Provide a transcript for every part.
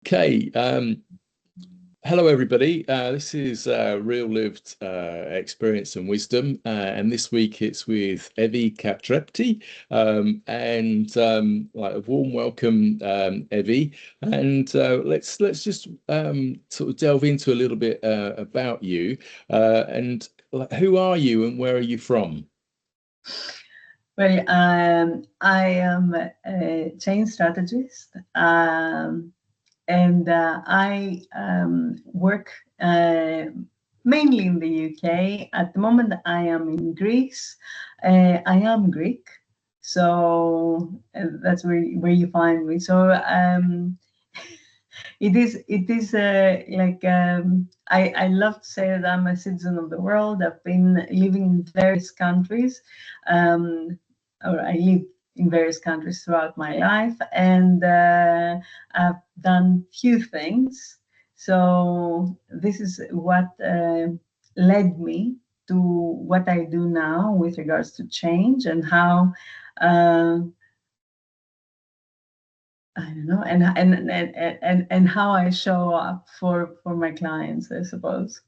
Okay, hello everybody. This is Real Lived Experience and Wisdom, and this week it's with Evi Catrepti, like a warm welcome, Evi. And let's just sort of delve into a little bit about you, and who are you and where are you from? Well, I am a change strategist. And I work mainly in the UK. At the moment, I am in Greece. I am Greek, so that's where you find me. So it is like I love to say that I'm a citizen of the world. I've been living in various countries, or I live in various countries throughout my life, and I've done few things. So this is what led me to what I do now with regards to change and how I don't know, and how I show up for my clients, I suppose.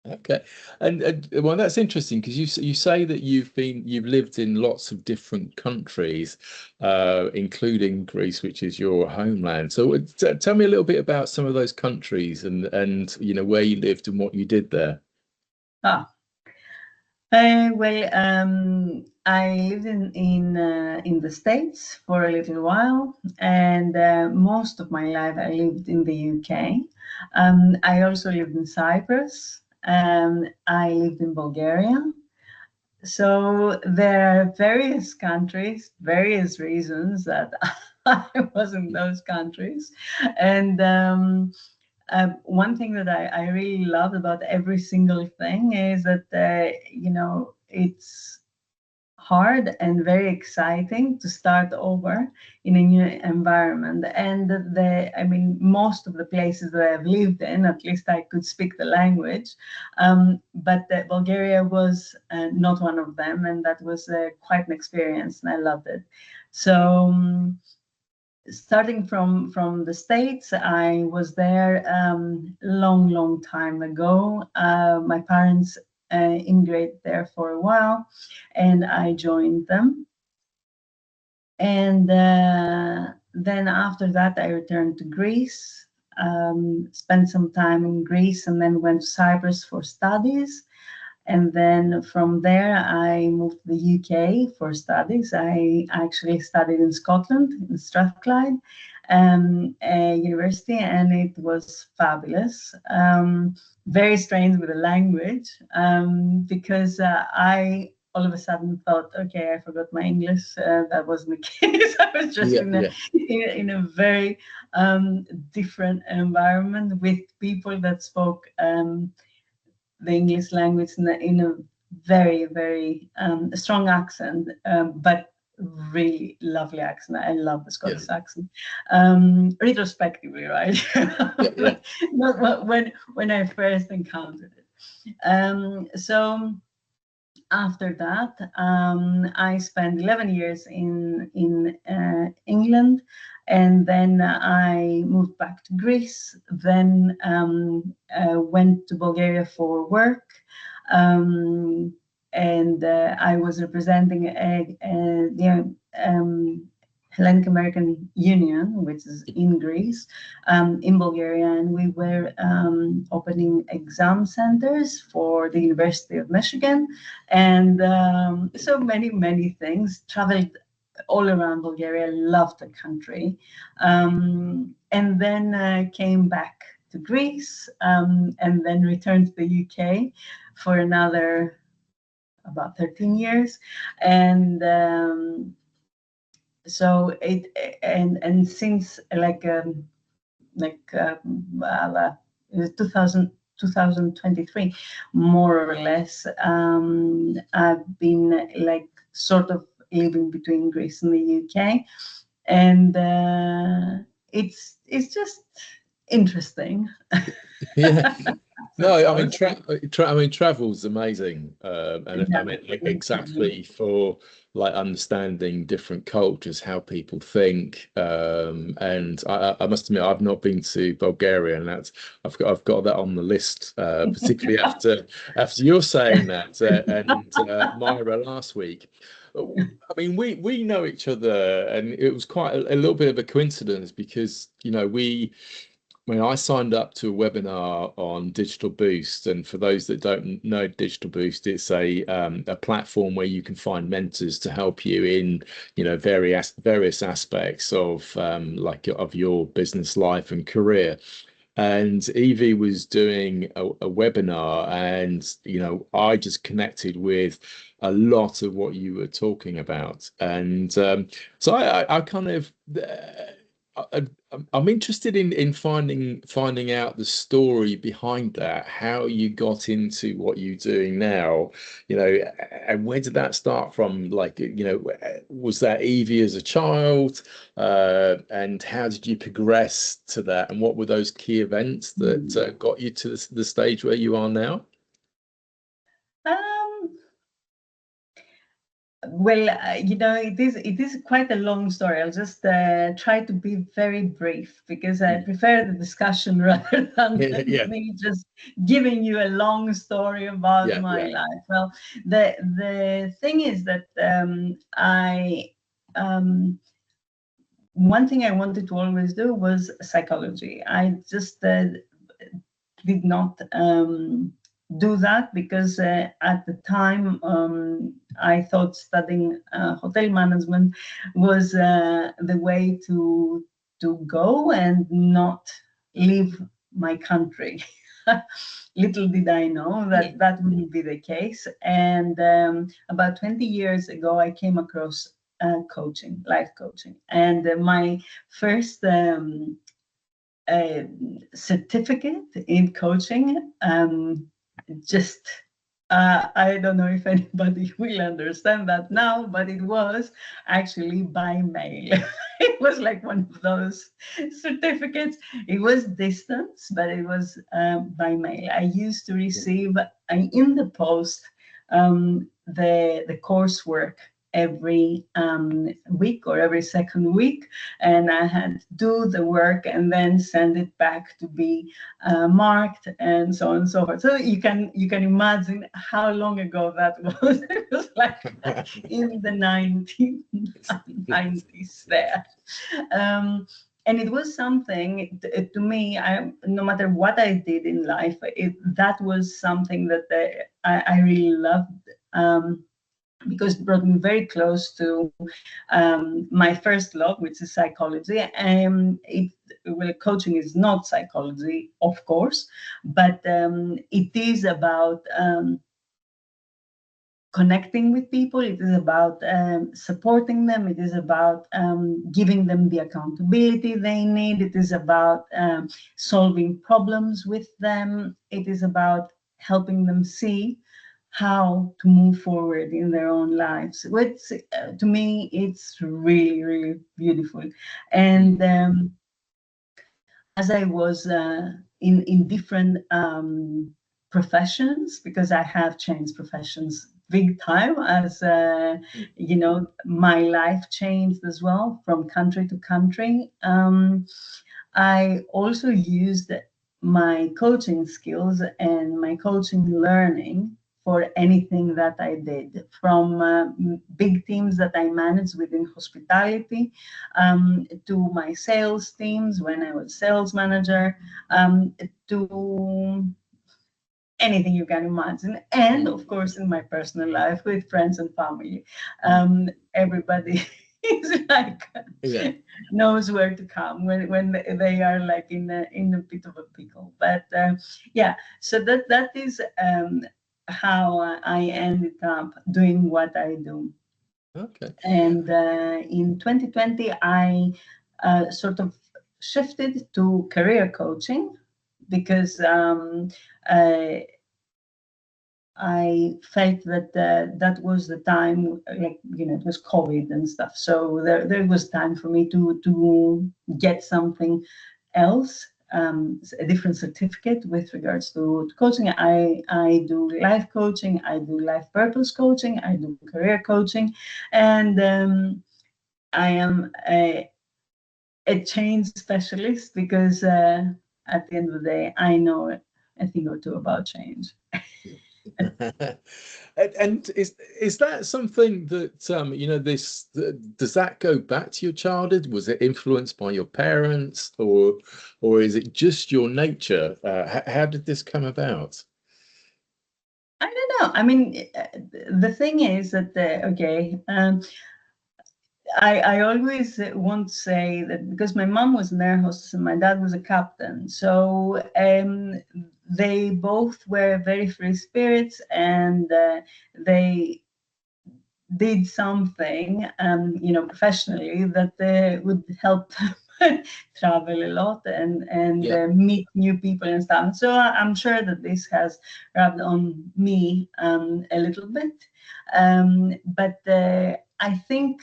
Okay, and well, that's interesting because you say that you've lived in lots of different countries, including Greece, which is your homeland. So tell me a little bit about some of those countries and you know where you lived and what you did there. I lived in the States for a little while, and most of my life I lived in the UK. I also lived in Cyprus. I lived in Bulgaria. So there are various countries, various reasons that I was in those countries, and one thing that I really love about every single thing is that it's hard and very exciting to start over in a new environment. And most of the places that I've lived in, at least I could speak the language, but Bulgaria was not one of them, and that was quite an experience, and I loved it. So starting from the States, I was there long time ago. My parents immigrated there for a while, and I joined them. And then after that, I returned to Greece, spent some time in Greece, and then went to Cyprus for studies. And then from there, I moved to the UK for studies. I actually studied in Scotland, in Strathclyde University, and it was fabulous. Very strange with the language, because I all of a sudden thought, okay, I forgot my English. That wasn't the case. I was just in a very different environment with people that spoke the English language in a very strong accent, but really lovely accent. I love the Scottish accent. Retrospectively, right? Not when I first encountered it. So after that, I spent 11 years in England, and then I moved back to Greece, then went to Bulgaria for work, and I was representing the Hellenic American Union, which is in Greece, in Bulgaria, and we were opening exam centers for the University of Michigan, and so many things. Traveled all around Bulgaria, loved the country, and then came back to Greece, and then returned to the UK for another about 13 years, and so since 2023, more or less, I've been sort of living between Greece and the UK, and it's just interesting. Yeah. No, I mean, suppose. I mean, travel's amazing, and I Yeah, mean, absolutely. exactly for like understanding different cultures, how people think, and I must admit, I've not been to Bulgaria, and that's I've got that on the list, particularly after you're saying that, and Myra last week. I mean, we know each other, and it was quite a little bit of a coincidence because when I signed up to a webinar on Digital Boost, and for those that don't know Digital Boost, it's a platform where you can find mentors to help you in various aspects of like of your business life and career. And Evie was doing a webinar, and I just connected with a lot of what you were talking about, and so I kind of. I, I'm interested in finding out the story behind that, how you got into what you're doing now, and where did that start from? Like, was that Evie as a child, and how did you progress to that, and what were those key events that got you to the stage where you are now? Um, Well, it is quite a long story. I'll just try to be very brief because I Mm. prefer the discussion rather than Yeah, yeah, me just giving you a long story about yeah, my yeah. life. Well, the thing is that I one thing I wanted to always do was psychology. I just did not do that because at the time I thought studying hotel management was the way to go and not leave my country. Little did I know Yeah. that that wouldn't be the case. And about 20 years ago, I came across coaching, life coaching, and my first a certificate in coaching. Just I don't know if anybody will understand that now, but it was actually by mail. It was like one of those certificates. It was distance, but it was by mail. I used to receive in the post the coursework every week or every second week, and I had to do the work and then send it back to be marked and so on and so forth. So you can imagine how long ago that was. It was like in the 1990s there. And it was something to me. No matter what I did in life, that was something that I really loved. Because it brought me very close to my first love, which is psychology. Well, coaching is not psychology, of course, but it is about connecting with people. It is about supporting them. It is about giving them the accountability they need. It is about solving problems with them. It is about helping them see how to move forward in their own lives. Which, to me, it's really, really beautiful. And as I was in different professions, because I have changed professions big time, as my life changed as well from country to country. I also used my coaching skills and my coaching learning for anything that I did, from big teams that I managed within hospitality, to my sales teams when I was sales manager, to anything you can imagine. And of course, in my personal life with friends and family, everybody is like Yeah. knows where to come when they are like in a bit of a pickle. But yeah, so that is how I ended up doing what I do. Okay. And in 2020, I sort of shifted to career coaching because I felt that that was the time, like, it was COVID and stuff. So there was time for me to get something else a different certificate with regards to coaching. I do life coaching, I do life purpose coaching, I do career coaching, and I am a change specialist because at the end of the day, I know a thing or two about change. And is that something that you know, does that go back to your childhood? Was it influenced by your parents, or is it just your nature? How did this come about? I don't know. I mean, the thing is that okay. I always want to say that because my mom was an air hostess and my dad was a captain, so they both were very free spirits, and they did something, professionally that would help them travel a lot and Yeah, meet new people and stuff. So I'm sure that this has rubbed on me a little bit, but I think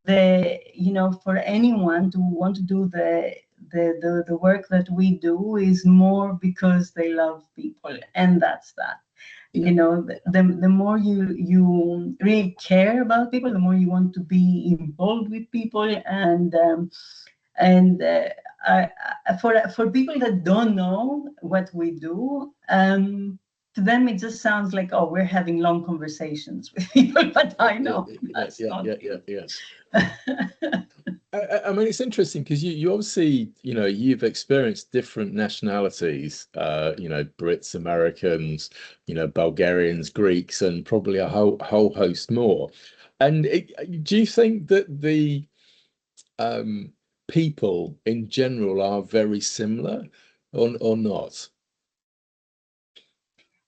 for anyone to want to do the work that we do is more because they love people, and that's that. yeah, The more you really care about people, the more you want to be involved with people, and for people that don't know what we do, to them it just sounds like, oh, we're having long conversations with people, but I yeah, know yeah, that's yeah, not yeah, yeah, it. yeah. I mean, it's interesting because you obviously, you know, you've experienced different nationalities, you know, Brits, Americans, you know, Bulgarians, Greeks, and probably a whole host more. And do you think that the um, people in general are very similar, or not?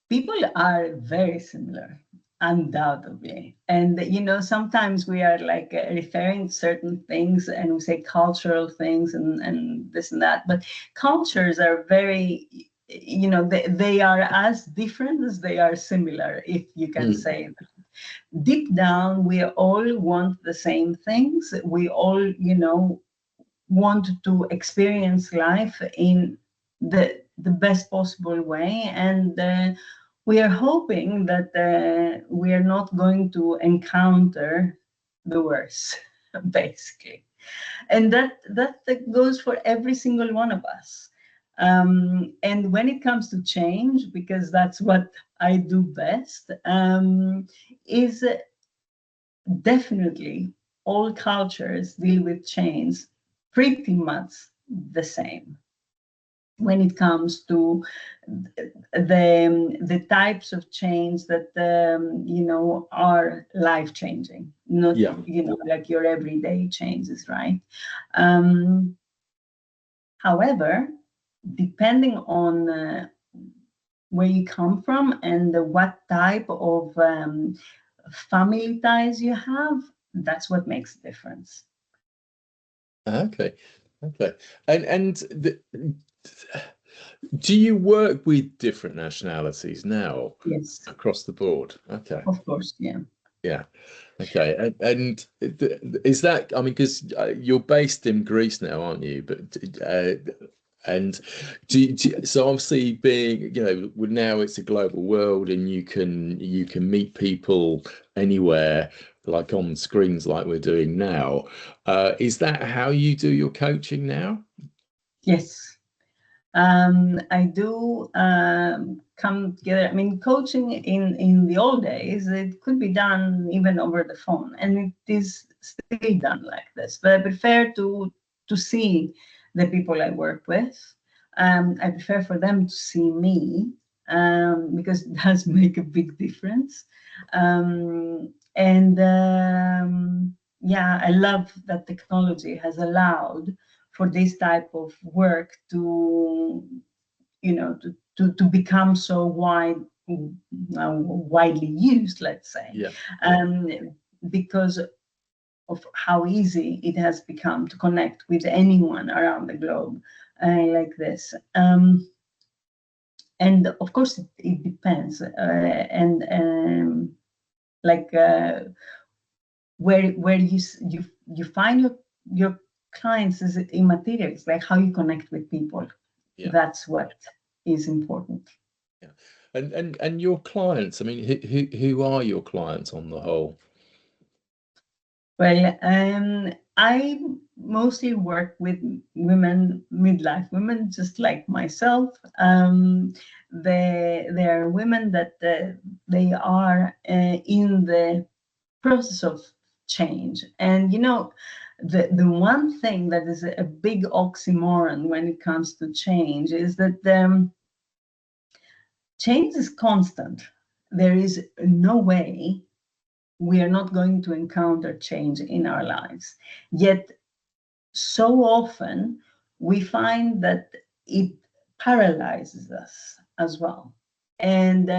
People are very similar, undoubtedly. And, sometimes we are like referring to certain things and we say cultural things and this and that. But cultures are very, they are as different as they are similar, if you can Mm, say. Deep down, we all want the same things. We all, want to experience life in the best possible way, and we are hoping that we are not going to encounter the worst, basically, and that goes for every single one of us. And when it comes to change, because that's what I do best, is definitely all cultures deal with change pretty much the same when it comes to the types of change that are life changing, not yeah. like your everyday changes, right? um, However, depending on where you come from and what type of family ties you have, that's what makes a difference. Okay. Okay. And do you work with different nationalities now Yes, across the board? Okay. of course, yeah. Yeah. Okay. And is that, I mean, because you're based in Greece now, aren't you? But and so obviously being, you know, now it's a global world and you can meet people anywhere, like on screens like we're doing now. Is that how you do your coaching now? Yes. I do come together. I mean, coaching in the old days, it could be done even over the phone, and it is still done like this. But I prefer to see the people I work with. I prefer for them to see me, because it does make a big difference. And yeah, I love that technology has allowed for this type of work to become so widely used, let's say, Yeah. Yeah. um, because of how easy it has become to connect with anyone around the globe, like this. And of course, it depends, and like where you find your clients is immaterial. It's like how you connect with people. Yeah. That's what is important. Yeah. And your clients, I mean, who are your clients on the whole? Well, I mostly work with women, midlife women, just like myself. They are women that they are in the process of change. And the one thing that is a big oxymoron when it comes to change is that change is constant. There is no way we are not going to encounter change in our lives. Yet, so often we find that it paralyzes us as well. And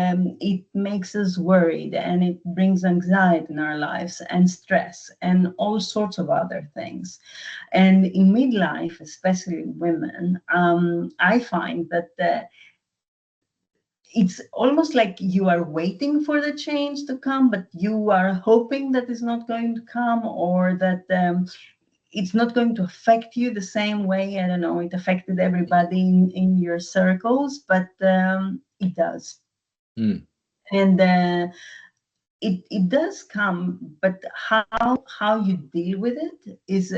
it makes us worried, and it brings anxiety in our lives and stress and all sorts of other things. And in midlife, especially women, I find that it's almost like you are waiting for the change to come, but you are hoping that it's not going to come, or that it's not going to affect you the same way. I don't know, it affected everybody in your circles, but it does. Mm. And it does come, but how you deal with it is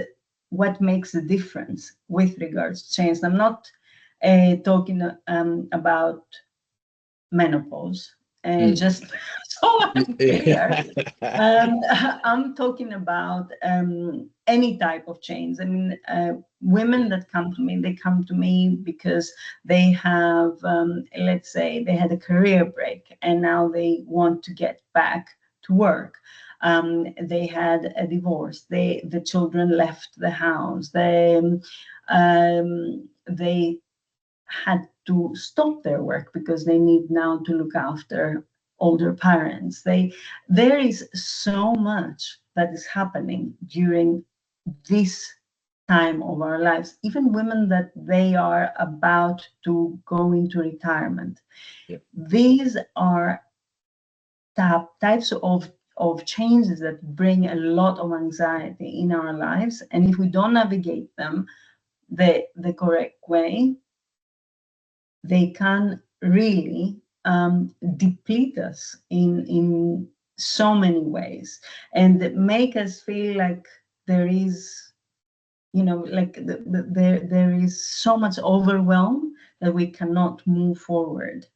what makes the difference with regards to change. I'm not talking about menopause, Mm. just so I'm clear. Yeah. I'm talking about any type of change. I mean, women that come to me, they come to me because they have, let's say, they had a career break and now they want to get back to work. They had a divorce. The children left the house. They had to stop their work because they need now to look after older parents. There is so much that is happening during this time of our lives. Even women that they are about to go into retirement. Yeah. These are types of changes that bring a lot of anxiety in our lives, and if we don't navigate them the correct way, they can really deplete us in so many ways, and make us feel like there is, like there is so much overwhelm that we cannot move forward.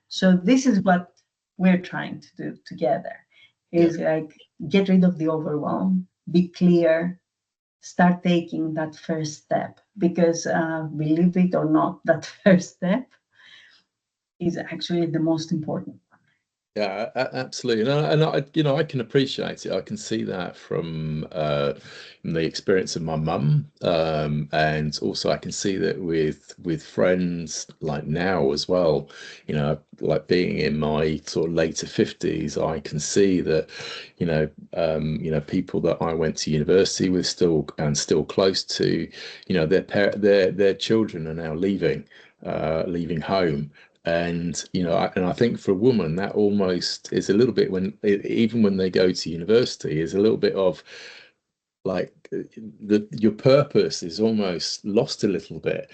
So this is what we're trying to do together, Yeah. is like get rid of the overwhelm, be clear, start taking that first step, because believe it or not, that first step is actually the most important. Yeah, absolutely. I can appreciate it. I can see that from the experience of my mum, and also I can see that with friends like now as well. Like being in my sort of later 50s, I can see that, people that I went to university with still close to, their children are now leaving home. And I think for a woman that almost is a little bit, even when they go to university, is a little bit of like your purpose is almost lost a little bit,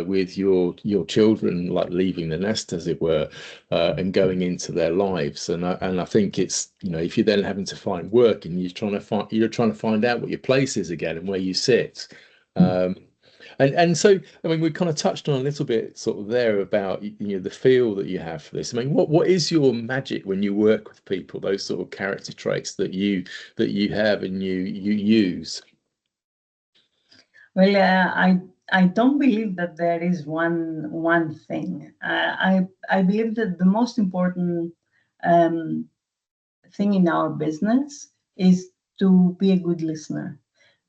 with your children like leaving the nest, as it were, and going into their lives. And I think it's, if you're then having to find work and you're trying to find out what your place is again and where you sit. Um, and so, I mean, we kind of touched on a little bit sort of there about, the feel that you have for this. I mean, what is your magic when you work with people, those sort of character traits that you have and you use? Well, I don't believe that there is one thing. I believe that the most important um, thing in our business is to be a good listener,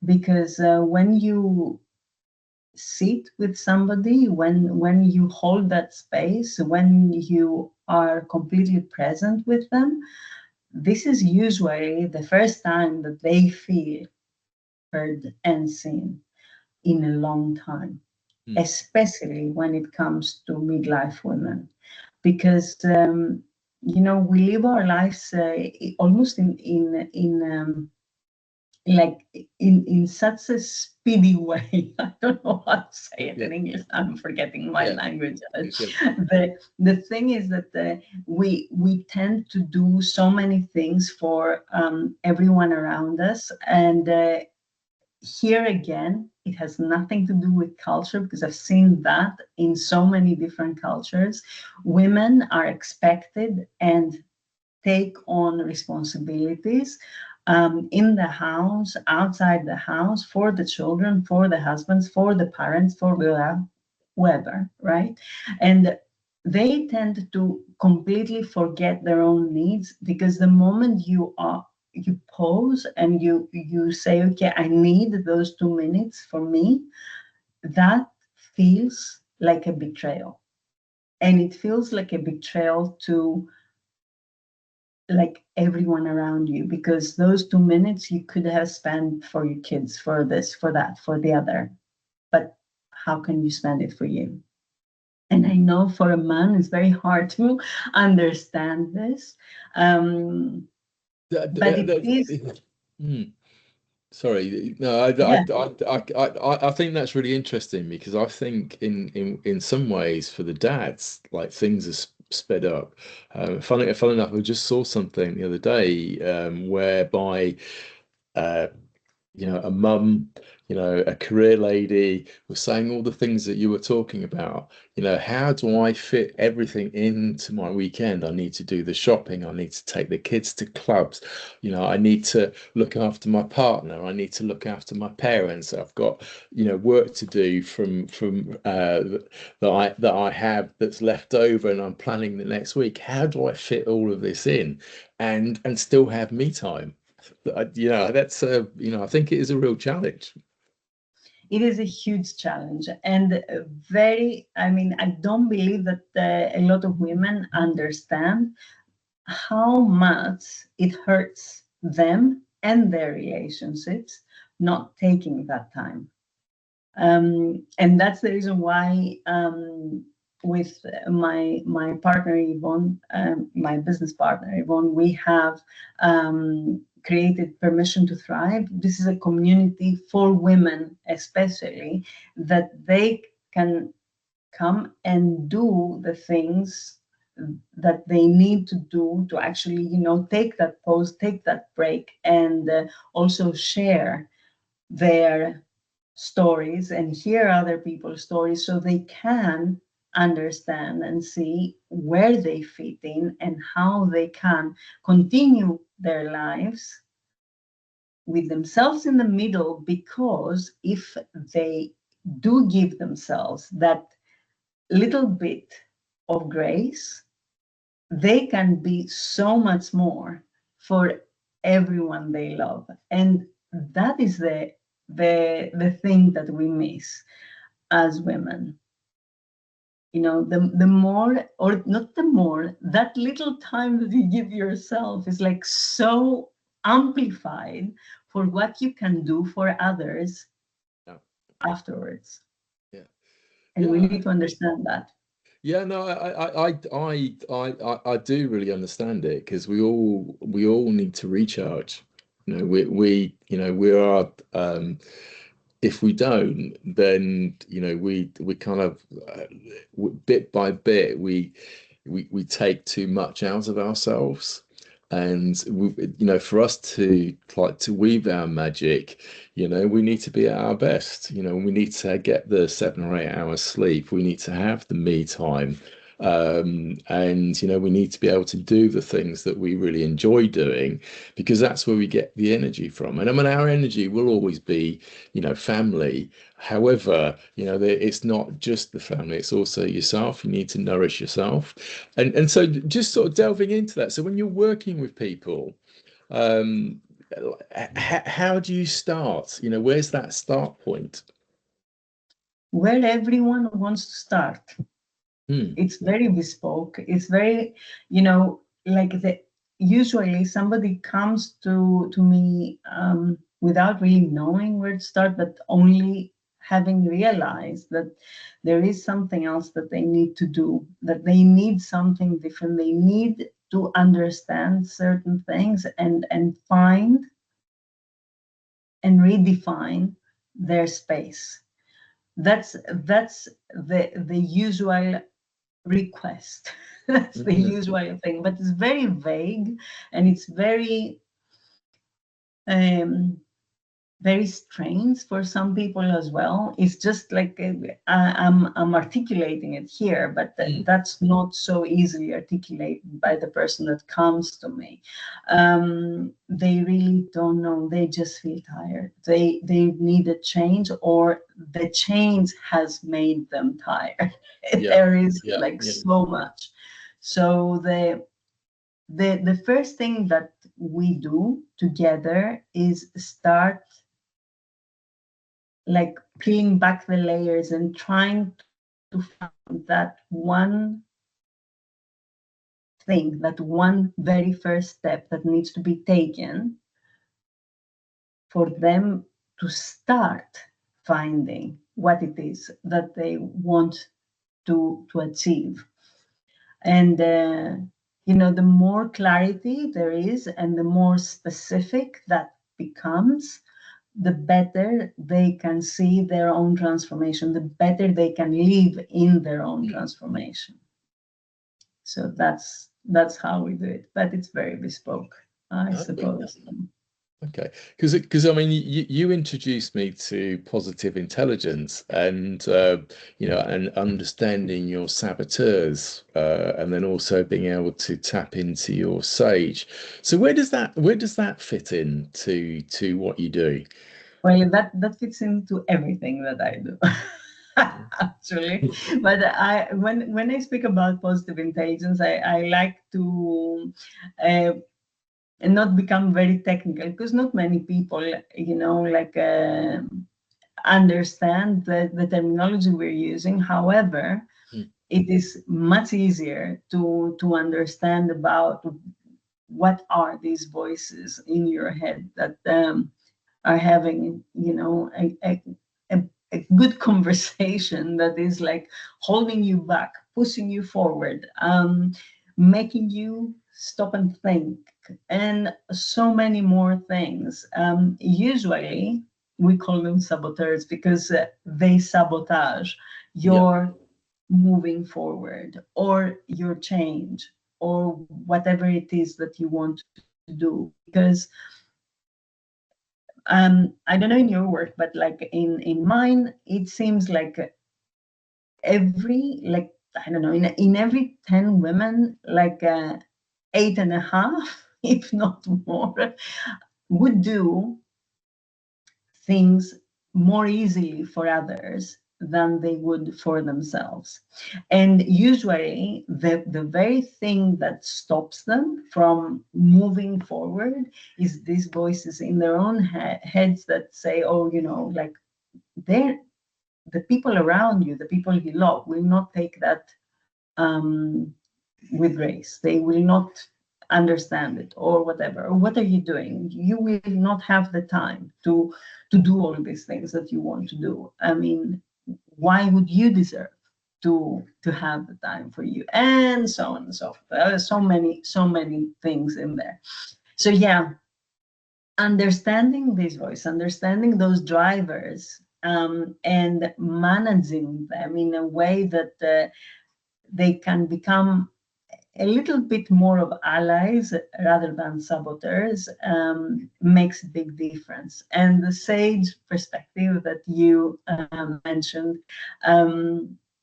because when you sit with somebody, when you hold that space, when you are completely present with them, this is usually the first time that they feel heard and seen in a long time, Mm. especially when it comes to midlife women, because we live our lives almost in like in such a speedy way. I don't know how to say it Yeah, in English. I'm forgetting my yeah, language. yeah. The thing is that we tend to do so many things for everyone around us, and here again, it has nothing to do with culture, because I've seen that in so many different cultures. Women are expected and take on responsibilities in the house, outside the house, for the children, for the husbands, for the parents, for whoever, right? And they tend to completely forget their own needs, because the moment you pause and you say, okay, I need those 2 minutes for me, that feels like a betrayal. And it feels like a betrayal to like everyone around you, because those 2 minutes you could have spent for your kids, for this, for that, for the other. But how can you spend it for you? And I know for a man it's very hard to understand this. But it is, Hmm. Sorry, no, yeah, I think that's really interesting, because I think in some ways for the dads, like things are sped up. Funny enough, I just saw something the other day whereby uh, a mum, a career lady was saying all the things that you were talking about. How do I fit everything into my weekend? I need to do the shopping. I need to take the kids to clubs. I need to look after my partner. I need to look after my parents. I've got, work to do that I have that's left over, and I'm planning the next week. How do I fit all of this in and still have me time? That's I think it is a real challenge. it is a huge challenge, and I mean, I don't believe that a lot of women understand how much it hurts them and their relationships not taking that time. And that's the reason why, with my partner Yvonne, my business partner Yvonne, we have created Permission to Thrive. This is a community for women, especially, that they can come and do the things that they need to do to actually, take that pause, take that break, and also share their stories and hear other people's stories, so they can understand and see where they fit in and how they can continue their lives with themselves in the middle. Because if they do give themselves that little bit of grace, they can be so much more for everyone they love. And that is the thing that we miss as women. The more, or not the more, that little time that you give yourself is like so amplified for what you can do for others Yeah, afterwards. yeah, And we yeah, need to understand that. yeah. No, I do really understand it, because we all need to recharge. We are. If we don't, then we kind of bit by bit we take too much out of ourselves. And for us to like to weave our magic, we need to be at our best. We need to get the 7 or 8 hours sleep. We need to have the me time. And we need to be able to do the things that we really enjoy doing, because that's where we get the energy from. And I mean, our energy will always be, family. However, it's not just the family, it's also yourself. You need to nourish yourself. And so just sort of delving into that. So when you're working with people, um, how do you start? Where's that start point? Where everyone wants to start. Hmm. It's very bespoke. It's very, like the usually somebody comes to me without really knowing where to start, but only having realized that there is something else that they need to do, that they need something different. They need to understand certain things and find and redefine their space. That's the usual request. That's the Mhm. usual thing, but it's very vague, and it's um, very strange for some people as well. It's just like I'm articulating it here, but that's not so easily articulated by the person that comes to me. They really don't know. They just feel tired. They need a change, or the change has made them tired. Yeah, There is yeah, like yeah. so much. So the first thing that we do together is start like peeling back the layers and trying to find that one thing, that one very first step that needs to be taken for them to start finding what it is that they want to achieve. And the more clarity there is and the more specific that becomes, the better they can see their own transformation, the better they can live in their own transformation. So that's how we do it, but it's very bespoke, I Okay. suppose. Okay, because I mean, you introduced me to positive intelligence and and understanding your saboteurs, and then also being able to tap into your sage. So where does that fit in to what you do? Well, that fits into everything that I do. Actually, but when I speak about positive intelligence, I like to uh, not become very technical, because not many people, understand the terminology we're using. However, Mm. it is much easier to understand about what are these voices in your head that are having, a good conversation that is like holding you back, pushing you forward, making you stop and think, and so many more things. Usually, we call them saboteurs because they sabotage Yeah. your moving forward or your change or whatever it is that you want to do. Because I don't know in your work, but like in mine, it seems like every, like, I don't know, in every 10 women, like 8.5, if not more, would do things more easily for others than they would for themselves. And usually the very thing that stops them from moving forward is these voices in their own heads that say, oh, like, they're the people around you, the people you love, will not take that um, with grace. They will not understand it or whatever. Or what are you doing? You will not have the time to do all these things that you want to do. I mean, why would you deserve to have the time for you? And so on and so forth. There are so many things in there. So yeah, understanding this voice, understanding those drivers, and managing them in a way that they can become a little bit more of allies rather than saboteurs, makes a big difference. And the sage perspective that you mentioned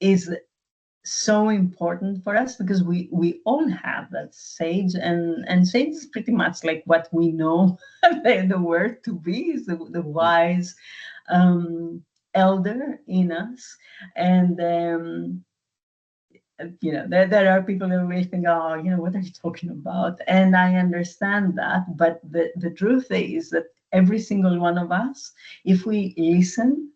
is so important for us, because we all have that sage, and sage is pretty much like what we know the word to be, is the Mm. wise elder in us. And there are people who will think, oh, what are you talking about? And I understand that, but the truth is that every single one of us, if we listen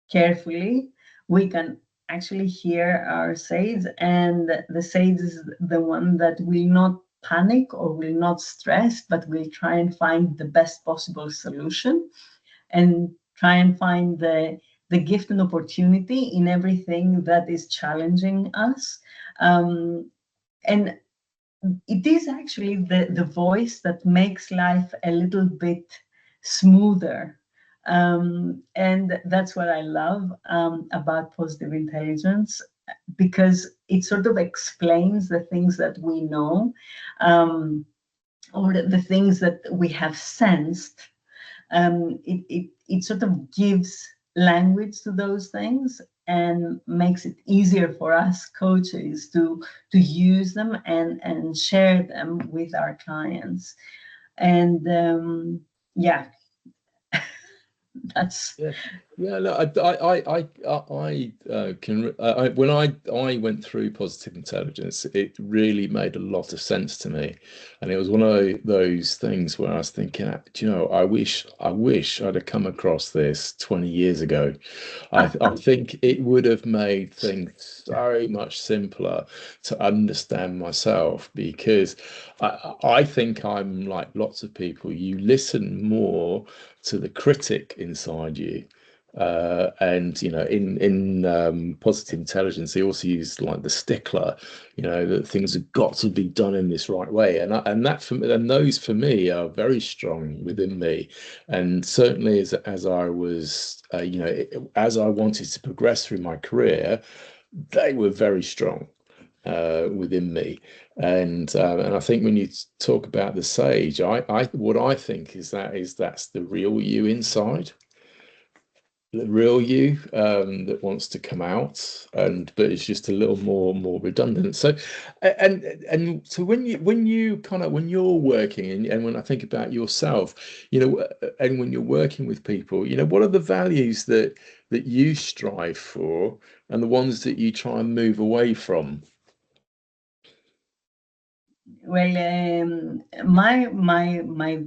carefully, we can actually hear our sage, and the sage is the one that will not panic or will not stress, but will try and find the best possible solution, and try and find the gift and opportunity in everything that is challenging us. And it is actually the voice that makes life a little bit smoother, And that's what I love about positive intelligence, because it sort of explains the things that we know, or the things that we have sensed. It sort of gives language to those things and makes it easier for us coaches to use them and share them with our clients. And yeah, that's Yeah, yeah. Look, I can. When I went through positive intelligence, it really made a lot of sense to me, and it was one of those things where I was thinking, do you know, I wish I'd have come across this 20 years ago. I think it would have made things so much simpler to understand myself, because I think I'm like lots of people. You listen more to the critic inside you. And you know, in positive intelligence, they also use like the stickler, you know, that things have got to be done in this right way, and that for and those for me are very strong within me, and certainly as I was, you know, as I wanted to progress through my career, they were very strong within me. And I think when you talk about the sage, I what I think is that's the real you inside, the real you, that wants to come out, and but it's just a little more redundant. So and so when you kind of when you're working, and when I think about yourself, you know, and when you're working with people, you know, what are the values that you strive for, and the ones that you try and move away from? well, my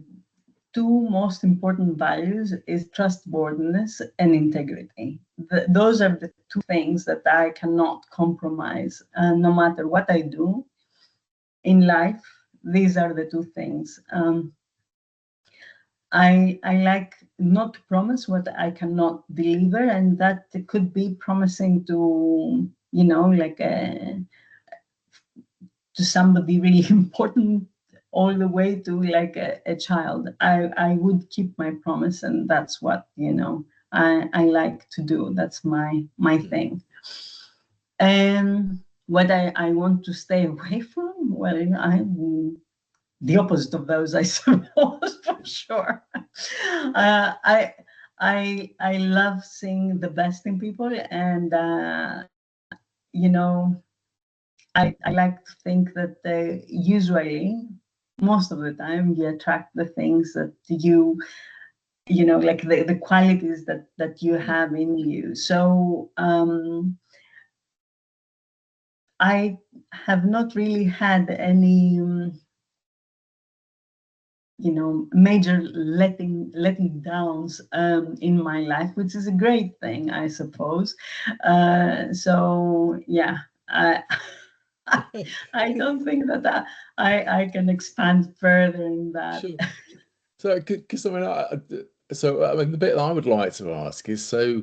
two most important values is trustworthiness and integrity. Those are the two things that I cannot compromise. No matter what I do in life, these are the two things. I like not to promise what I cannot deliver, and that could be promising to, you know, like to somebody really important, all the way to like a child. I would keep my promise, and that's what, you know, I like to do. That's my thing. And what I want to stay away from, well, I'm the opposite of those, I suppose, for sure. I love seeing the best in people, and you know, I like to think that usually, most of the time, you attract the things that you know, like the qualities that you have in you. So I have not really had any, you know, major letting downs in my life, which is a great thing, I suppose. So yeah, I I don't think that I can expand further in that. Sure. So, because I mean, so I mean, the bit that I would like to ask is, so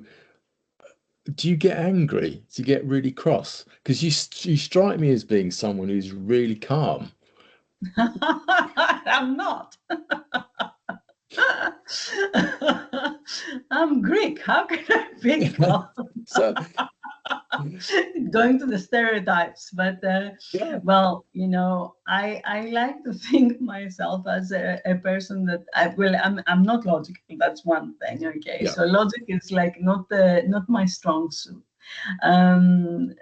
do you get angry? Do you get really cross? Because you strike me as being someone who's really calm. I'm not. I'm Greek. How can I be calm? So, Going to the stereotypes, but yeah, well, you know, I like to think myself as a person that I'm not logical. That's one thing. Okay, yeah, so logic is like not my strong suit. I'm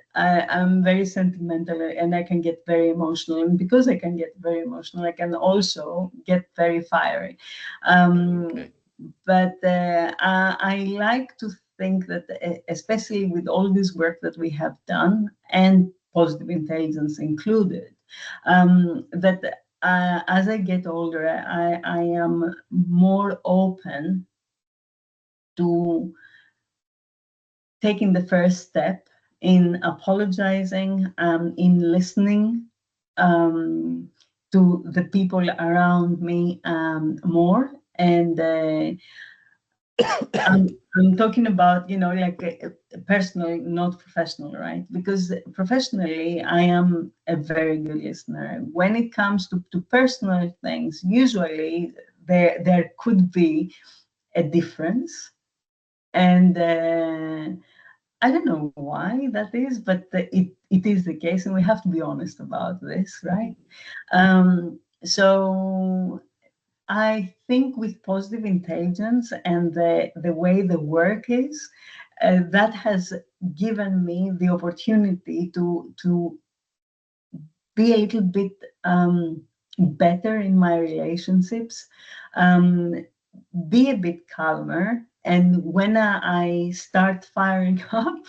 very sentimental, and I can get very emotional. And because I can get very emotional, I can also get very fiery. Um, okay, but I like to think that, especially with all this work that we have done, and positive intelligence included, that as I get older, I am more open to taking the first step in apologizing, in listening um, to the people around me more. And I'm talking about, you know, like a personal, not professional, right? Because professionally, I am a very good listener. When it comes to personal things, usually there could be a difference. And I don't know why that is, but it is the case, and we have to be honest about this, right? So I think with positive intelligence and the way the work is, that has given me the opportunity to be a little bit better in my relationships, um, be a bit calmer, and when I start firing up,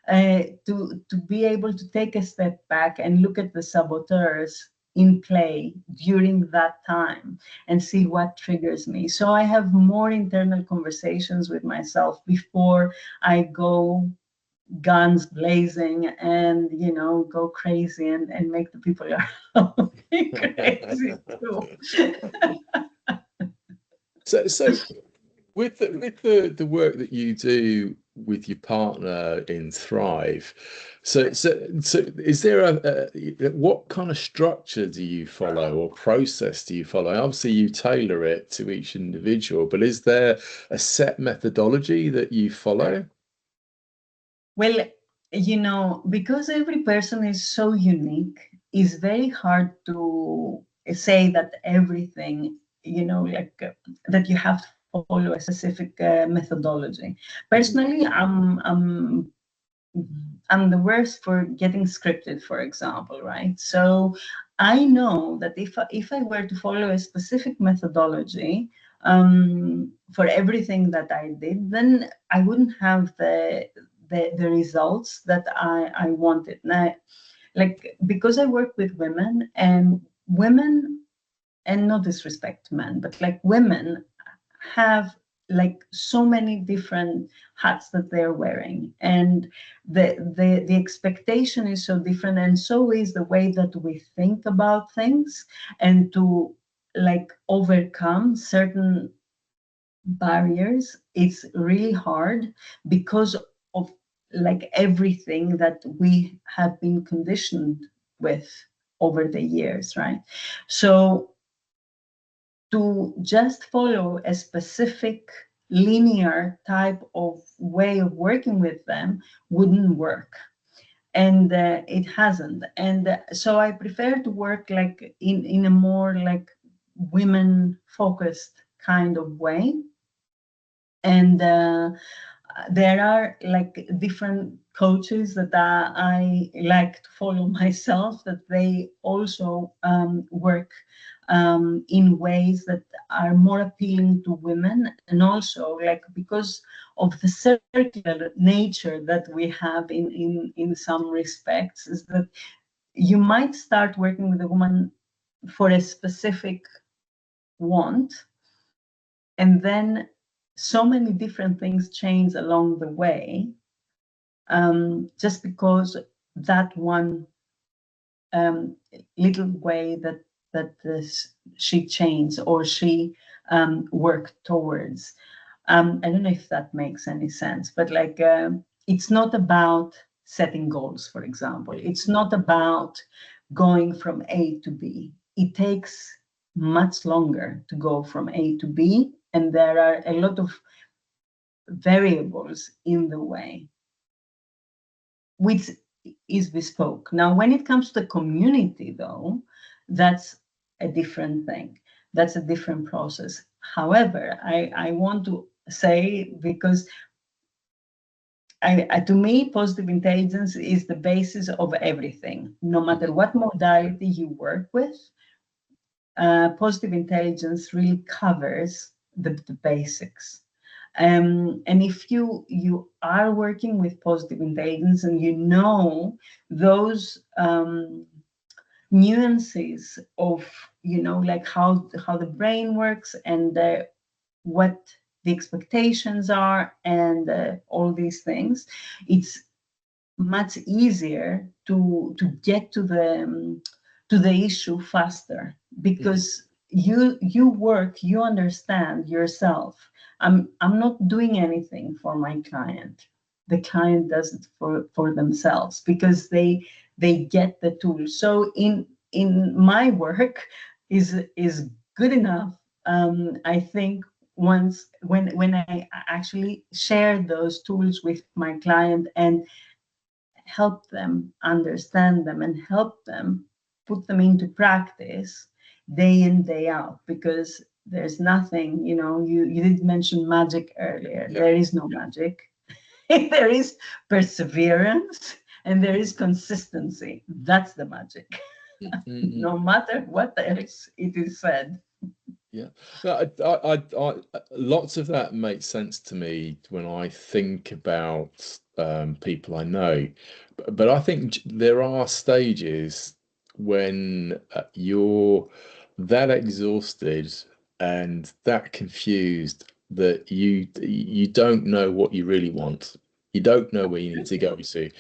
to be able to take a step back and look at the saboteurs in play during that time and see what triggers me. So I have more internal conversations with myself before I go guns blazing and go crazy and make the people around me crazy too. So with the work that you do with your partner in Thrive, so is there what kind of structure do you follow or process do you follow? Obviously, you tailor it to each individual, but is there a set methodology that you follow? Well, because every person is so unique, it's very hard to say that everything, that you have to follow a specific methodology. Personally, I'm the worst for getting scripted, for example, right? So I know that if I were to follow a specific methodology for everything that I did, then I wouldn't have the results that I wanted. Now, like, because I work with women, and no disrespect to men, but like women have like so many different hats that they're wearing, and the expectation is so different, and so is the way that we think about things, and to like overcome certain barriers, it's really hard because of like everything that we have been conditioned with over the years, right? So to just follow a specific linear type of way of working with them wouldn't work, and it hasn't. And so I prefer to work like in a more like women focused kind of way. And there are like different coaches that I like to follow myself, that they also work in ways that are more appealing to women. And also, like, because of the circular nature that we have in some respects, is that you might start working with a woman for a specific want, and then so many different things change along the way, just because that one little way that she changed, or she worked towards. I don't know if that makes any sense, but like it's not about setting goals, for example. It's not about going from A to B. It takes much longer to go from A to B, and there are a lot of variables in the way, which is bespoke. Now, when it comes to the community, though, that's a different thing. That's a different process. However, I want to say, because to me, positive intelligence is the basis of everything. No matter what modality you work with, positive intelligence really covers the basics. And if you are working with positive intelligence, and you know those nuances of like how the brain works, and what the expectations are, and all these things, it's much easier to get to the issue faster, because you understand yourself. I'm not doing anything for my client. The client does it for themselves, because they get the tool. So in my work is good enough, I think, when I actually share those tools with my client and help them understand them and help them put them into practice day in, day out, because there's nothing, you did mention magic earlier. Yeah. There is no magic. There is perseverance and there is consistency. That's the magic. Mm-mm. No matter what else it is said. Yeah, no, lots of that makes sense to me when I think about people I know, but I think there are stages when you're that exhausted and that confused that you don't know what you really want. You don't know where you need to go to,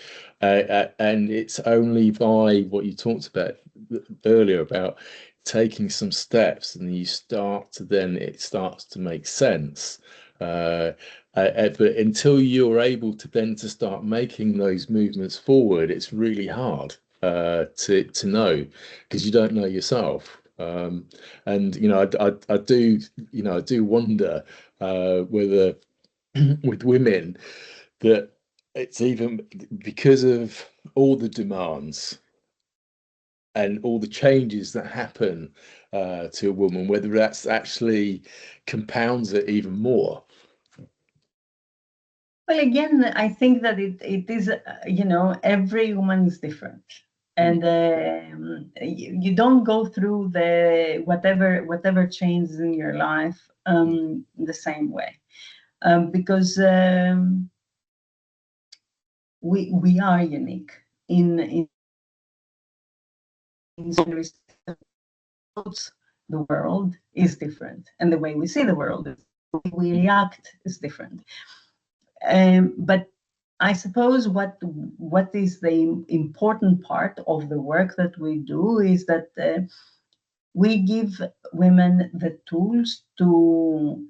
and it's only by what you talked about earlier about taking some steps and you start to then it starts to make sense, but until you're able to then to start making those movements forward, it's really hard to know because you don't know yourself. And I do I do wonder whether with women that it's even because of all the demands and all the changes that happen to a woman, whether that's actually compounds it even more. Well, again, I think that it is, every woman is different. And you don't go through the whatever changes in your life the same way, because we are unique in the world is different, and the way we see the world is, the way we react is different. But I suppose what is the important part of the work that we do is that we give women the tools to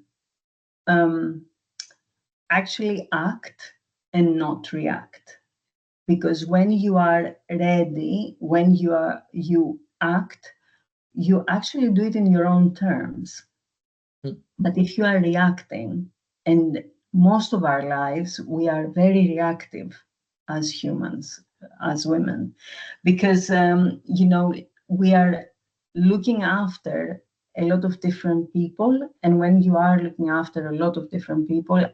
actually act and not react. Because when you are ready, when you act, you actually do it in your own terms. But if you are reacting, and most of our lives, we are very reactive as humans, as women, because, we are looking after a lot of different people. And when you are looking after a lot of different people,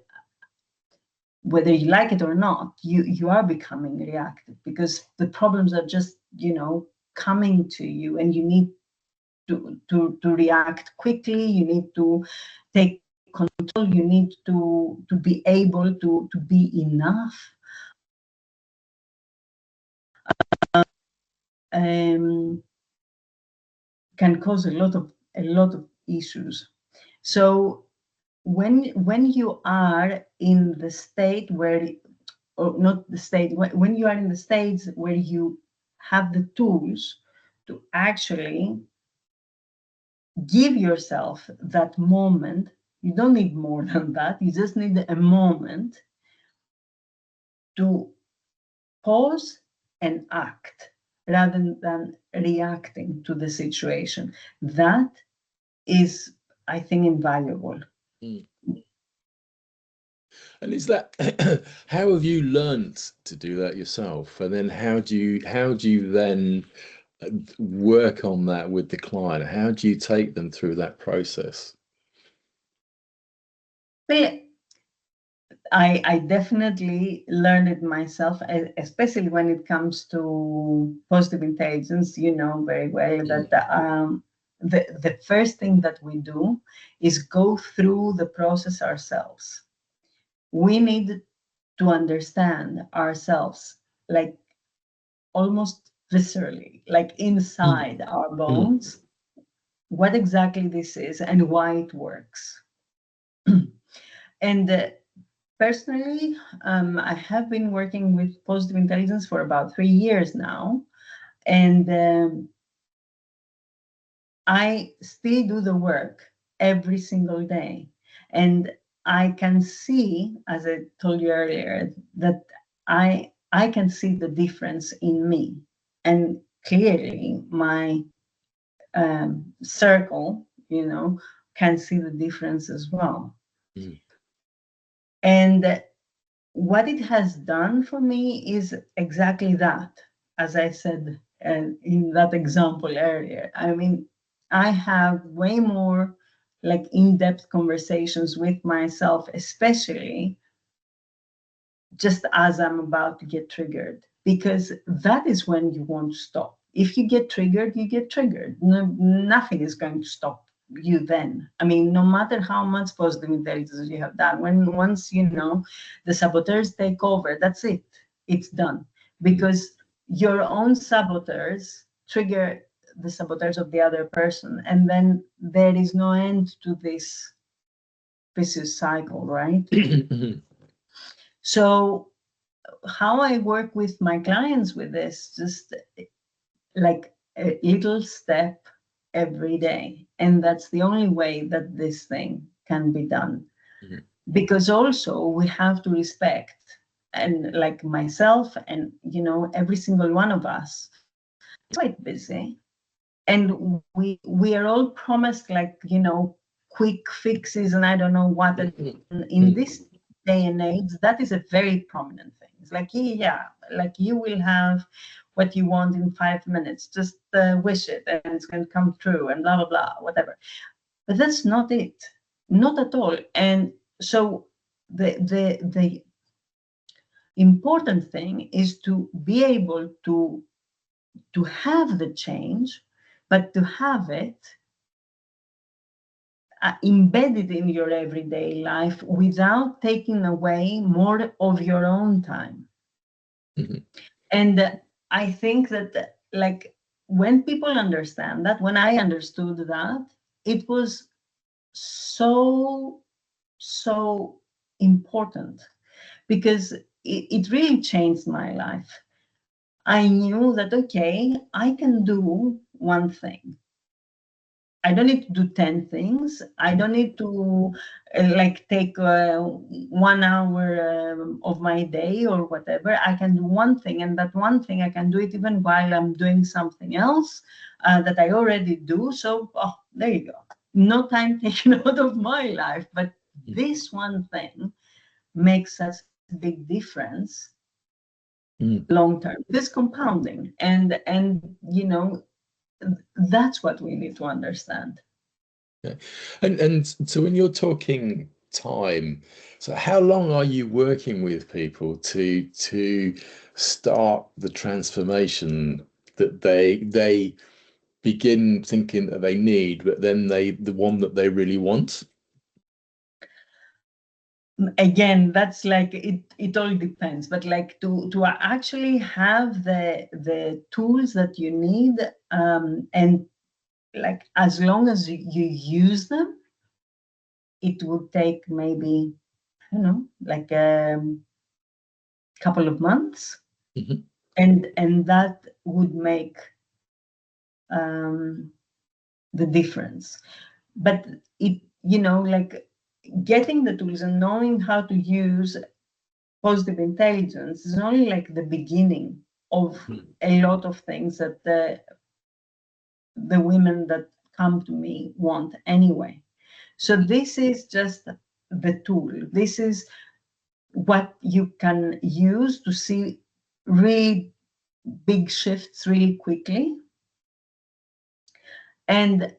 whether you like it or not, you are becoming reactive because the problems are just, coming to you, and you need to react quickly. You need to take control. You need to be able to be enough. Um, can cause a lot of issues. So when you are in the state where, or not the state, when you are in the states where you have the tools to actually give yourself that moment. You don't need more than that. You just need a moment to pause and act rather than reacting to the situation. That is, I think, invaluable. Mm. And is that how have you learned to do that yourself? And then how do you then work on that with the client? How do you take them through that process? But I definitely learned it myself, especially when it comes to positive intelligence. You know very well that the first thing that we do is go through the process ourselves. We need to understand ourselves, like almost viscerally, like Mm. inside our Mm. bones, what exactly this is and why it works. And personally, I have been working with positive intelligence for about 3 years now, and I still do the work every single day. And I can see, as I told you earlier, that I can see the difference in me. And clearly, my circle, can see the difference as well. Mm. And what it has done for me is exactly that, as I said in that example earlier. I mean, I have way more like in-depth conversations with myself, especially just as I'm about to get triggered, because that is when you won't stop. If you get triggered, you get triggered. No, nothing is going to stop you then. I mean, no matter how much positive intelligence you have done, once you know the saboteurs take over, that's it. It's done. Because your own saboteurs trigger the saboteurs of the other person, and then there is no end to this vicious cycle, right? So how I work with my clients with this, just like a little step every day. And that's the only way that this thing can be done. Mhm. Because also we have to respect, and like myself and, you know, every single one of us, it's quite busy. And we are all promised, like, you know, quick fixes and I don't know what. And in this day and age, that is a very prominent thing. It's like, yeah, like you will have what you want in 5 minutes. Just wish it, and it's going to come true, and blah blah blah, whatever. But that's not it, not at all. And so the important thing is to be able to have the change, but to have it embedded in your everyday life without taking away more of your own time. Mhm. And I think that, like, when people understand that, when I understood that, it was so, so important, because it really changed my life. I knew that, okay, I can do one thing. I don't need to do 10 things. I don't need to like take 1 hour of my day or whatever. I can do one thing, and that one thing I can do it even while I'm doing something else that I already do. So, there you go. No time taken out of my life, but this one thing makes such a big difference long term. This compounding, and you know, that's what we need to understand. Yeah. And so when you're talking time, so how long are you working with people to start the transformation that they begin thinking that they need, but then the one that they really want? Again, that's like it all depends, but like to actually have the tools that you need, and like as long as you use them, it would take maybe, I don't know, like a couple of months. Mhm. And that would make um the difference. But it, you know, like getting the tools and knowing how to use positive intelligence is only like the beginning of a lot of things that the women that come to me want anyway. So this is just the tool. This is what you can use to see really big shifts really quickly. And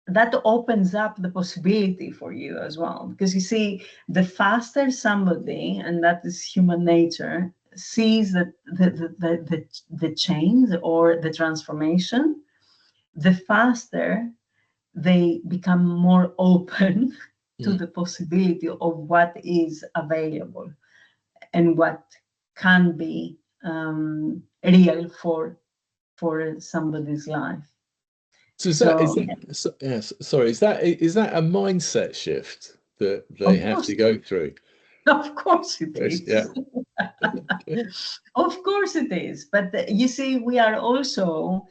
that opens up the possibility for you as well, because you see, the faster somebody, and that is human nature, sees that the change or the transformation, the faster they become more open to the possibility of what is available and what can be real for somebody's life. So So yes, sorry, is that a mindset shift that they of have course, to go through? of course it Yes, yeah. is. Of course it is. But you see, we are also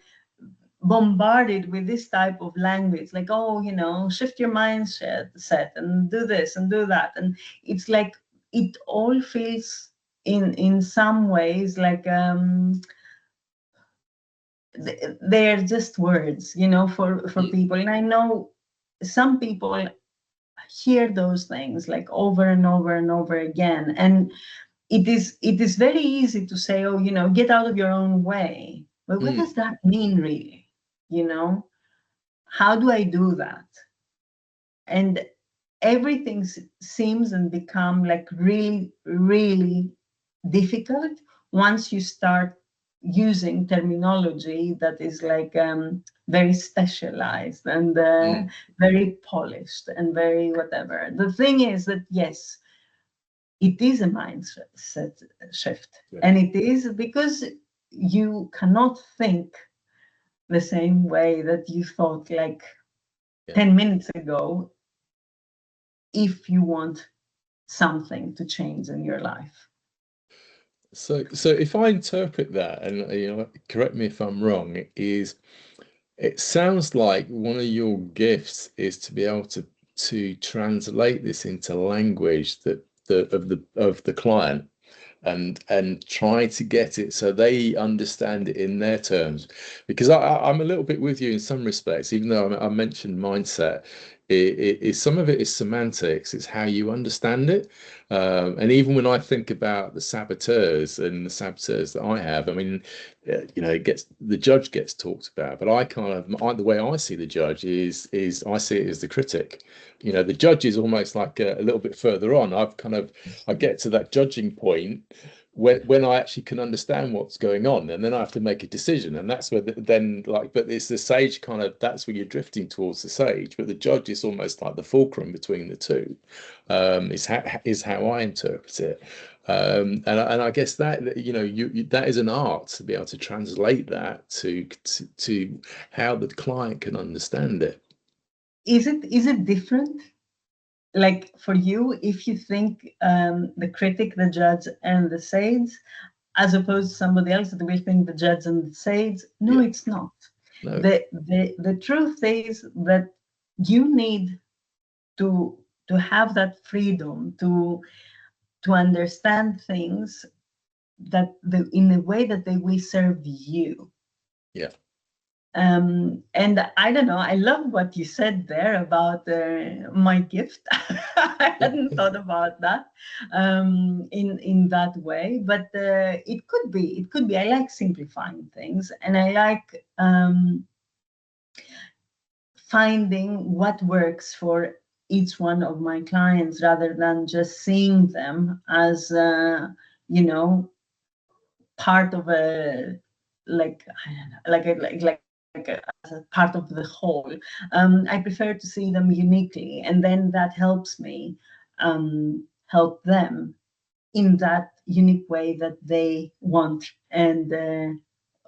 bombarded with this type of language, like, oh, you know, shift your mindset set and do this and do that. And it's like it all feels in some ways like they're just words, you know, for people. And I know some people hear those things like over and over and over again, and it is very easy to say, oh, get out of your own way. But what does that mean, really? How do I do that? And everything seems and become like really, really difficult once you start using terminology that is like very specialized and very polished and very whatever. The thing is that, yes, it is a mindset shift. Yeah. And it is because you cannot think the same way that you thought like 10 minutes ago if you want something to change in your life. So if I interpret that, and correct me if I'm wrong, it sounds like one of your gifts is to be able to translate this into language that of the client, and try to get it so they understand it in their terms. Because I'm a little bit with you in some respects, even though I mentioned mindset. Some of it is semantics. It's how you understand it. And even when I think about the saboteurs that I have, I mean, the judge gets talked about, but the way I see the judge is I see it as the critic. The judge is almost like a little bit further on. I get to that judging point when I actually can understand what's going on, and then I have to make a decision, and that's where but it's the sage that's where you're drifting towards the sage, but the judge is almost like the fulcrum between the two. Is how I interpret it. And I guess that that is an art, to be able to translate that to how the client can understand it. Is it different? Like for you, if you think the critic, the judge, and the sage, as opposed to somebody else that will think the judge and the sage? No, it's not. No. The truth is that you need to have that freedom to understand things that in a way that they will serve you. Yeah. And I don't know, I love what you said there about my gift. I hadn't thought about that in that way, but it could be. I like simplifying things, and I like finding what works for each one of my clients rather than just seeing them as part of a as a part of the whole. I prefer to see them uniquely, and then that helps me help them in that unique way that they want and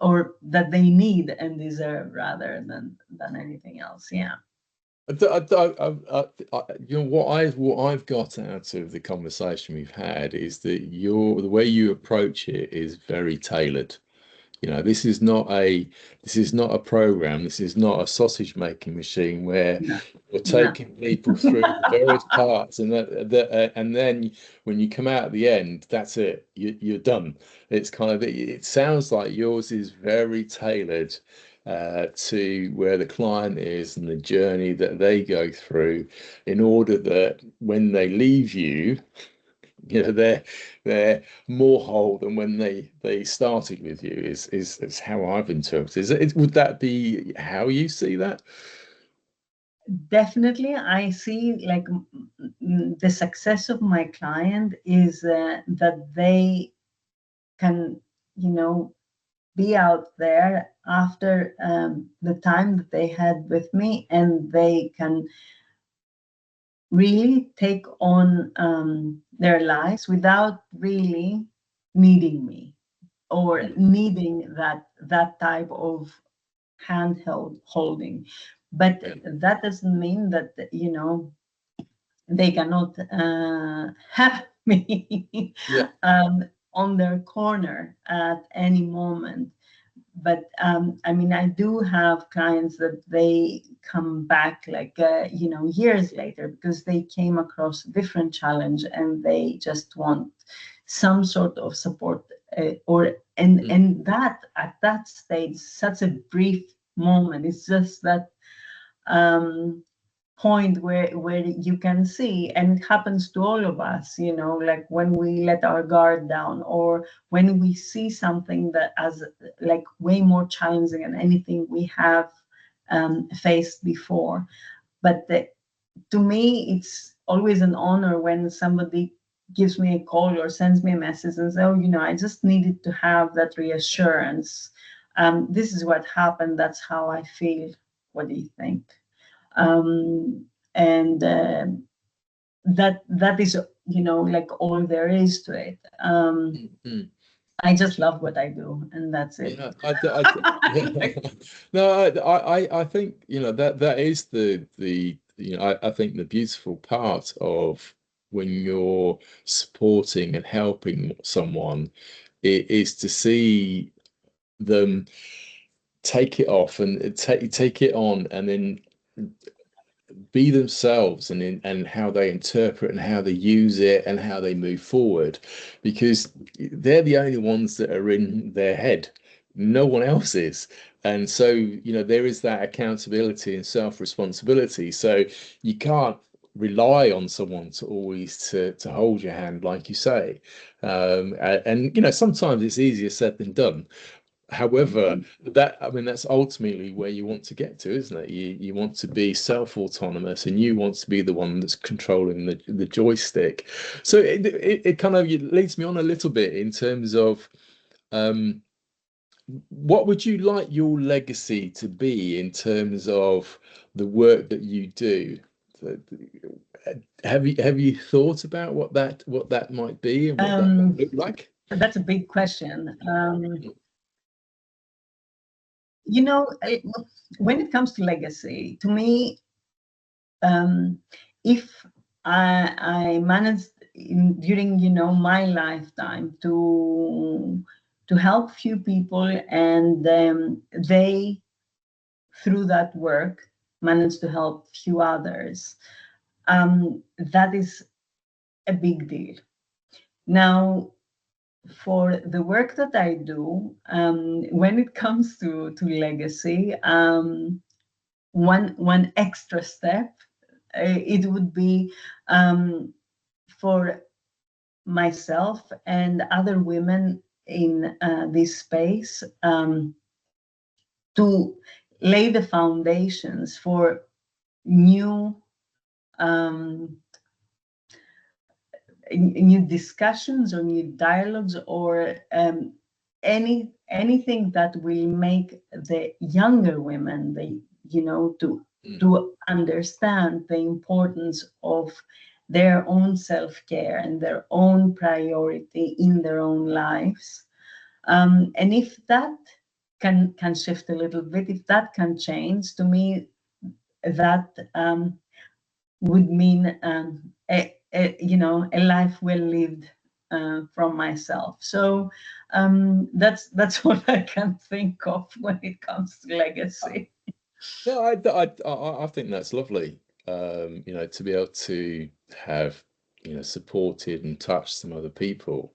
or that they need and deserve, rather than anything else. Yeah. What I've got out of the conversation we've had is that the way you approach it is very tailored. This is not a program. This is not a sausage making machine where you're taking people through the various parts, and and then when you come out at the end, that's it. You're done. It sounds like yours is very tailored to where the client is and the journey that they go through, in order that when they leave you, they're more whole than when they started with you. Is how I've interpreted it. Would that be how you see that? Definitely. I see like the success of my client is that they can be out there after the time that they had with me, and they can really take on their lives without really needing me or needing that type of handheld holding. But that doesn't mean that they cannot have me on their corner at any moment. But I mean, I do have clients that they come back like years later, because they came across a different challenge and they just want some sort of support, and that at that stage, such a brief moment. It's just that point where you can see, and it happens to all of us, you know, like when we let our guard down, or when we see something that as like way more challenging than anything we have faced before. But to me, it's always an honor when somebody gives me a call or sends me a message and says, oh, you know, I just needed to have that reassurance. This is what happened. That's how I feel. What do you think? And that is, you know, like all there is to it. I just love what I do, and that's it. Yeah, no, I think, you know, that is the you know, I think the beautiful part of when you're supporting and helping someone is to see them take it off and take it on, and then be themselves, and how they interpret and how they use it and how they move forward, because they're the only ones that are in their head. No one else is. And so, you know, there is that accountability and self-responsibility. So you can't rely on someone to always to hold your hand, like you say. And you know, sometimes it's easier said than done. However, I mean, that's ultimately where you want to get to, isn't it? You want to be self-autonomous, and you want to be the one that's controlling the joystick. So it kind of leads me on a little bit in terms of um, what would you like your legacy to be in terms of the work that you do? Have you thought about what that might be and what that might look like? That's a big question. You know, when it comes to legacy, to me, if I managed during, you know, my lifetime to help few people, and they through that work managed to help few others, that is a big deal. Now, for the work that I do, when it comes to legacy, one extra step, it would be for myself and other women in this space, to lay the foundations for new new discussions or new dialogues, or anything that will make the younger women, you know, to understand the importance of their own self-care and their own priority in their own lives. And if that can shift a little bit, if that can change, to me, that would mean you know, a life well lived from myself. So that's what I can think of when it comes to legacy. No, I think that's lovely. You know, to be able to have, you know, supported and touched some other people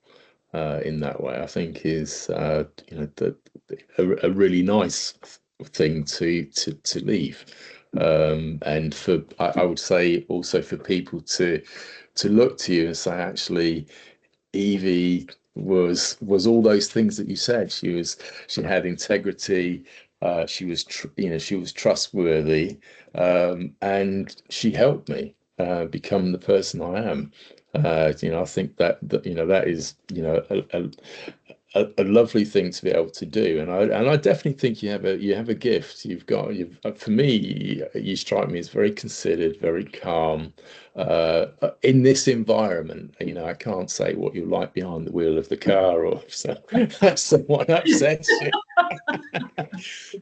in that way, I think is you know, a really nice thing to leave. And for I would say also for people to look to you and say, actually, Evie was all those things that you said. She had integrity. She was you know, she was trustworthy, and she helped me become the person I am. You know, I think that you know, that is, you know, a lovely thing to be able to do, and I definitely think you have a gift. You've for me, you strike me as very considered, very calm in this environment. You know, I can't say what you're like behind the wheel of the car, or so someone upsets you.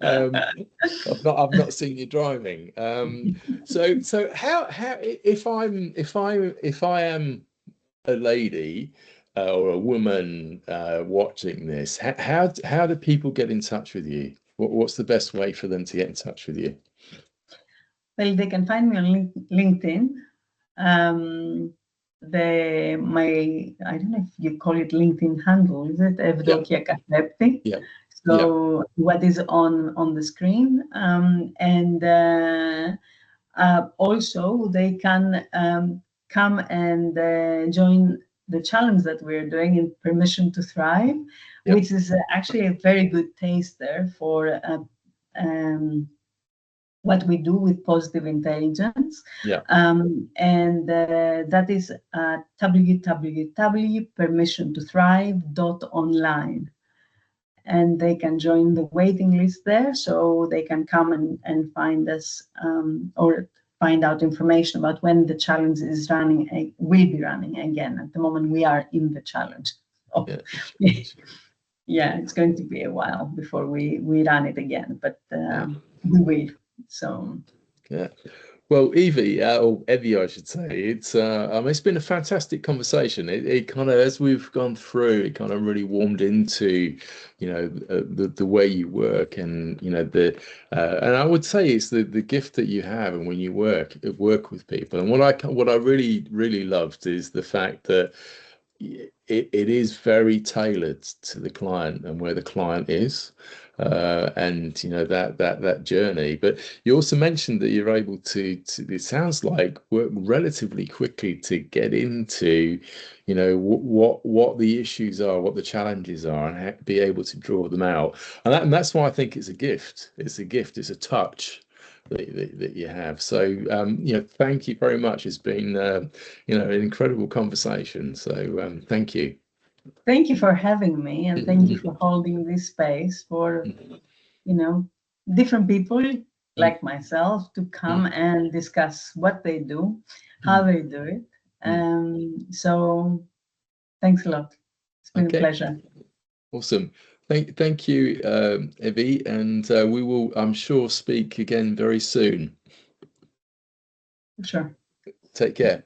I've not seen you driving. So how if I am a lady or a woman watching this, how do people get in touch with you? What's the best way for them to get in touch with you? Well, they can find me on LinkedIn. My, I don't know if you call it LinkedIn handle, is it Evdokia Kasepti? Yeah. So what is on the screen, and Also, they can come and join the challenge that we're doing in Permission to Thrive, Yeah. which is actually a very good taster for what we do with positive intelligence. Yeah. And that is www.permissiontothrive.online. And they can join the waiting list there, so they can come and find us, or find out information about when the challenge is running, will be running again. At the moment, we are in the challenge. Oh, Yeah. yeah, it's going to be a while before we run it again, but Yeah. we will. So Yeah. Well, Evie, or Evie, I should say, it's been a fantastic conversation. It kind of, as we've gone through, it kind of really warmed into, the way you work, and and I would say it's the gift that you have, and when you work with people, and what I really loved is the fact that it is very tailored to the client and where the client is, and that journey. But you also mentioned that you're able to it sounds like, work relatively quickly to get into, what the issues are, what the challenges are, and be able to draw them out. And that's why I think it's a gift. It's a gift. It's a touch that you have. So, thank you very much. It's been, an incredible conversation. So, thank you. thank you for having me, and thank you for holding this space for, you know, different people like myself to come and discuss what they do, how they do it. So thanks a lot. It's been a Okay, pleasure. awesome. Thank you, Evie, and we will, I'm sure, speak again very soon. Sure. Take care.